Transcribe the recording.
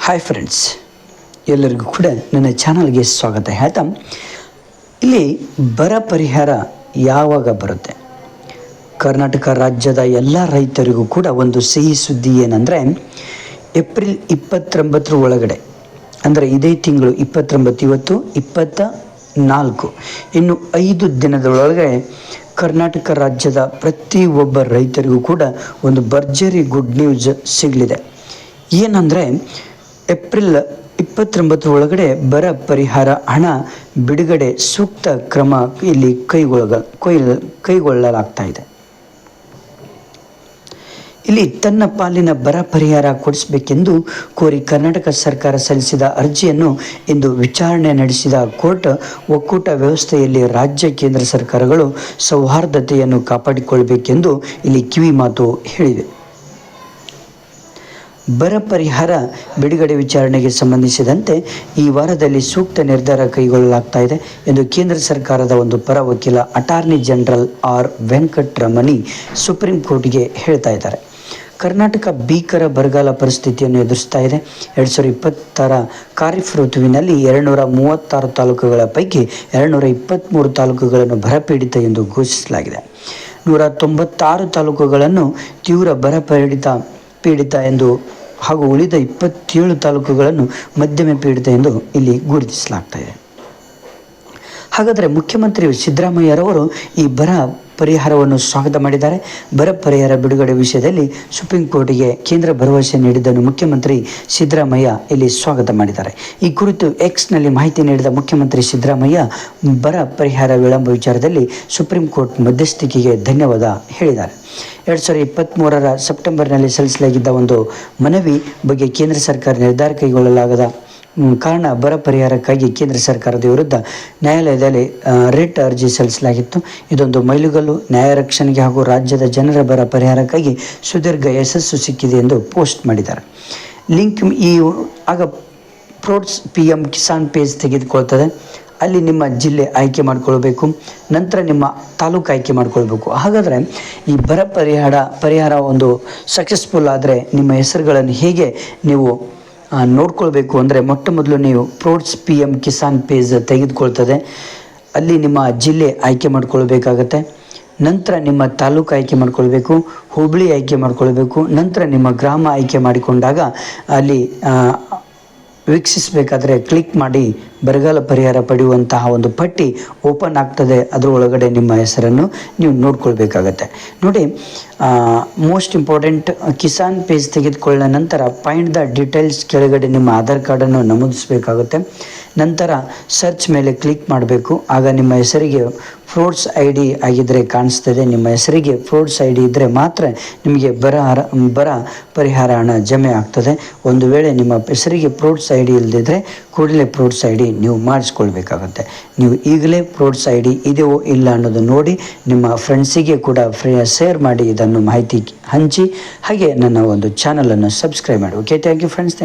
Hi friends, ಎಲ್ಲರಿಗೂ ಕೂಡ ನನ್ನ ಚಾನಲ್ಗೆ ಸ್ವಾಗತ. ಹೇಳ್ತಾ ಇಲ್ಲಿ ಬರ ಪರಿಹಾರ ಯಾವಾಗ ಬರುತ್ತೆ? ಕರ್ನಾಟಕ ರಾಜ್ಯದ ಎಲ್ಲ ರೈತರಿಗೂ ಕೂಡ ಒಂದು ಸಿಹಿ ಸುದ್ದಿ ಏನಂದರೆ, ಏಪ್ರಿಲ್ 29 ಒಳಗಡೆ, ಅಂದರೆ ಇದೇ ತಿಂಗಳು 29, ಇವತ್ತು 24, ಇನ್ನು 5 ದಿನದೊಳಗೆ ಕರ್ನಾಟಕ ರಾಜ್ಯದ ಪ್ರತಿಯೊಬ್ಬ ರೈತರಿಗೂ ಕೂಡ ಒಂದು ಭರ್ಜರಿ ಗುಡ್ ನ್ಯೂಸ್ ಸಿಗಲಿದೆ. ಏನಂದರೆ, ಏಪ್ರಿಲ್ 29 ಒಳಗಡೆ ಬರ ಪರಿಹಾರ ಹಣ ಬಿಡುಗಡೆ ಸೂಕ್ತ ಕ್ರಮ ಇಲ್ಲಿ ಕೈಗೊಳ್ಳಲಾಗ್ತಾ ಇದೆ. ಇಲ್ಲಿ ತನ್ನ ಪಾಲಿನ ಬರ ಪರಿಹಾರ ಕೊಡಿಸಬೇಕೆಂದು ಕೋರಿ ಕರ್ನಾಟಕ ಸರ್ಕಾರ ಸಲ್ಲಿಸಿದ ಅರ್ಜಿಯನ್ನು ಇಂದು ವಿಚಾರಣೆ ನಡೆಸಿದ ಕೋರ್ಟ್, ಒಕ್ಕೂಟ ವ್ಯವಸ್ಥೆಯಲ್ಲಿ ರಾಜ್ಯ ಕೇಂದ್ರ ಸರ್ಕಾರಗಳು ಸೌಹಾರ್ದತೆಯನ್ನು ಕಾಪಾಡಿಕೊಳ್ಳಬೇಕೆಂದು ಇಲ್ಲಿ ಕಿವಿ ಮಾತು ಹೇಳಿದೆ. ಬರ ಪರಿಹಾರ ಬಿಡುಗಡೆ ವಿಚಾರಣೆಗೆ ಸಂಬಂಧಿಸಿದಂತೆ ಈ ವಾರದಲ್ಲಿ ಸೂಕ್ತ ನಿರ್ಧಾರ ಕೈಗೊಳ್ಳಲಾಗ್ತಾ ಇದೆ ಎಂದು ಕೇಂದ್ರ ಸರ್ಕಾರದ ಒಂದು ಪರ ವಕೀಲ attorney general R Venkataramani supreme ಕೋರ್ಟ್ಗೆ ಹೇಳ್ತಾ ಇದ್ದಾರೆ. ಕರ್ನಾಟಕ ಭೀಕರ ಬರಗಾಲ ಪರಿಸ್ಥಿತಿಯನ್ನು ಎದುರಿಸ್ತಾ ಇದೆ. 2020 ಖಾರಿಫ್ ಋತುವಿನಲ್ಲಿ 236 ತಾಲೂಕುಗಳ ಪೈಕಿ 223 ತಾಲೂಕುಗಳನ್ನು ಬರಪೀಡಿತ ಎಂದು ಘೋಷಿಸಲಾಗಿದೆ. 196 ತಾಲೂಕುಗಳನ್ನು ತೀವ್ರ ಬರ ಪೀಡಿತ ಎಂದು ಹಾಗೂ ಉಳಿದ 27 ತಾಲೂಕುಗಳನ್ನು ಮಧ್ಯಮ ಪೀಡಿತ ಎಂದು ಇಲ್ಲಿ ಗುರುತಿಸಲಾಗ್ತಾ ಇದೆ. ಹಾಗಾದರೆ ಮುಖ್ಯಮಂತ್ರಿ ಸಿದ್ದರಾಮಯ್ಯರವರು ಈ ಬರ ಪರಿಹಾರವನ್ನು ಸ್ವಾಗತ ಮಾಡಿದ್ದಾರೆ. ಬರ ಪರಿಹಾರ ಬಿಡುಗಡೆ ವಿಷಯದಲ್ಲಿ ಸುಪ್ರೀಂ ಕೋರ್ಟಿಗೆ ಕೇಂದ್ರ ಭರವಸೆ ನೀಡಿದ್ದನ್ನು ಮುಖ್ಯಮಂತ್ರಿ ಸಿದ್ದರಾಮಯ್ಯ ಇಲ್ಲಿ ಸ್ವಾಗತ ಮಾಡಿದ್ದಾರೆ. ಈ ಕುರಿತು ಎಕ್ಸ್ನಲ್ಲಿ ಮಾಹಿತಿ ನೀಡಿದ ಮುಖ್ಯಮಂತ್ರಿ ಸಿದ್ದರಾಮಯ್ಯ, ಬರ ಪರಿಹಾರ ವಿಳಂಬ ವಿಚಾರದಲ್ಲಿ ಸುಪ್ರೀಂ ಕೋರ್ಟ್ ಮಧ್ಯಸ್ಥಿಕೆಗೆ ಧನ್ಯವಾದ ಹೇಳಿದ್ದಾರೆ. 2023 ಸೆಪ್ಟೆಂಬರ್ನಲ್ಲಿ ಸಲ್ಲಿಸಲಾಗಿದ್ದ ಒಂದು ಮನವಿ ಬಗ್ಗೆ ಕೇಂದ್ರ ಸರ್ಕಾರ ನಿರ್ಧಾರ ಕೈಗೊಳ್ಳಲಾಗದ ಕಾರಣ ಬರ ಪರಿಹಾರಕ್ಕಾಗಿ ಕೇಂದ್ರ ಸರ್ಕಾರದ ವಿರುದ್ಧ ನ್ಯಾಯಾಲಯದಲ್ಲಿ ರಿಟ್ ಅರ್ಜಿ ಸಲ್ಲಿಸಲಾಗಿತ್ತು. ಇದೊಂದು ಮೈಲುಗಲ್ಲು, ನ್ಯಾಯ ರಕ್ಷಣೆಗೆ ಹಾಗೂ ರಾಜ್ಯದ ಜನರ ಬರ ಪರಿಹಾರಕ್ಕಾಗಿ ಸುದೀರ್ಘ ಯಶಸ್ಸು ಸಿಕ್ಕಿದೆ ಎಂದು ಪೋಸ್ಟ್ ಮಾಡಿದ್ದಾರೆ. ಲಿಂಕ್ ಆಗ ಪ್ರೋಟ್ಸ್ PM ಕಿಸಾನ್ ಪೇಜ್ ತೆಗೆದುಕೊಳ್ತದೆ. ಅಲ್ಲಿ ನಿಮ್ಮ ಜಿಲ್ಲೆ ಆಯ್ಕೆ ಮಾಡಿಕೊಳ್ಬೇಕು, ನಂತರ ನಿಮ್ಮ ತಾಲೂಕು ಆಯ್ಕೆ ಮಾಡಿಕೊಳ್ಬೇಕು. ಹಾಗಾದರೆ ಈ ಬರ ಪರಿಹಾರ ಒಂದು ಸಕ್ಸಸ್ಫುಲ್ ಆದರೆ ನಿಮ್ಮ ಹೆಸರುಗಳನ್ನು ಹೇಗೆ ನೀವು ನೋಡ್ಕೊಳ್ಬೇಕು ಅಂದರೆ, ಮೊಟ್ಟ ಮೊದಲು ನೀವು ಪ್ರೋಟ್ಸ್ PM ಕಿಸಾನ್ ಪೇಜ್ ತೆಗೆದುಕೊಳ್ತದೆ. ಅಲ್ಲಿ ನಿಮ್ಮ ಜಿಲ್ಲೆ ಆಯ್ಕೆ ಮಾಡ್ಕೊಳ್ಬೇಕಾಗತ್ತೆ. ನಂತರ ನಿಮ್ಮ ತಾಲೂಕು ಆಯ್ಕೆ ಮಾಡ್ಕೊಳ್ಬೇಕು, ಹೋಬಳಿ ಆಯ್ಕೆ ಮಾಡ್ಕೊಳ್ಬೇಕು. ನಂತರ ನಿಮ್ಮ ಗ್ರಾಮ ಆಯ್ಕೆ ಮಾಡಿಕೊಂಡಾಗ ಅಲ್ಲಿ ವೀಕ್ಷಿಸಬೇಕಾದ್ರೆ ಕ್ಲಿಕ್ ಮಾಡಿ ಬರಗಾಲ ಪರಿಹಾರ ಪಡೆಯುವಂತಹ ಒಂದು ಪಟ್ಟಿ ಓಪನ್ ಆಗ್ತದೆ. ಅದರ ಒಳಗಡೆ ನಿಮ್ಮ ಹೆಸರನ್ನು ನೀವು ನೋಡ್ಕೊಳ್ಬೇಕಾಗತ್ತೆ. ನೋಡಿ, ಮೋಸ್ಟ್ ಇಂಪಾರ್ಟೆಂಟ್, ಕಿಸಾನ್ ಪೇಜ್ ತೆಗೆದುಕೊಳ್ಳ ನಂತರ ಫೈಂಡ್ ದ ಡೀಟೇಲ್ಸ್ ಕೆಳಗಡೆ ನಿಮ್ಮ ಆಧಾರ್ ಕಾರ್ಡನ್ನು ನಮೂದಿಸಬೇಕಾಗುತ್ತೆ. ನಂತರ ಸರ್ಚ್ ಮೇಲೆ ಕ್ಲಿಕ್ ಮಾಡಬೇಕು. ಆಗ ನಿಮ್ಮ ಹೆಸರಿಗೆ ಫ್ರೂಟ್ಸ್ ID ಆಗಿದ್ದರೆ ಕಾಣಿಸ್ತದೆ. ನಿಮ್ಮ ಹೆಸರಿಗೆ ಫ್ರೂಟ್ಸ್ ID ಇದ್ದರೆ ಮಾತ್ರ ನಿಮಗೆ ಬರ ಪರಿಹಾರ ಹಣ ಜಮೆ ಆಗ್ತದೆ. ಒಂದು ವೇಳೆ ನಿಮ್ಮ ಹೆಸರಿಗೆ ಫ್ರೂಟ್ಸ್ ID ಇಲ್ಲದಿದ್ದರೆ ಕೂಡಲೇ ಫ್ರೂಟ್ಸ್ ID ನೀವು ಮಾಡಿಸ್ಕೊಳ್ಬೇಕಾಗತ್ತೆ. ನೀವು ಈಗಲೇ ಫ್ರೂಟ್ಸ್ ID ಇದೆಯೋ ಇಲ್ಲ ಅನ್ನೋದು ನೋಡಿ ನಿಮ್ಮ ಫ್ರೆಂಡ್ಸಿಗೆ ಕೂಡ ಶೇರ್ ಮಾಡಿ, ಇದನ್ನು ಮಾಹಿತಿ ಹಂಚಿ. ಹಾಗೆ ನನ್ನ ಒಂದು ಚಾನಲನ್ನು ಸಬ್ಸ್ಕ್ರೈಬ್ ಮಾಡಿ. Okay, thank you friends.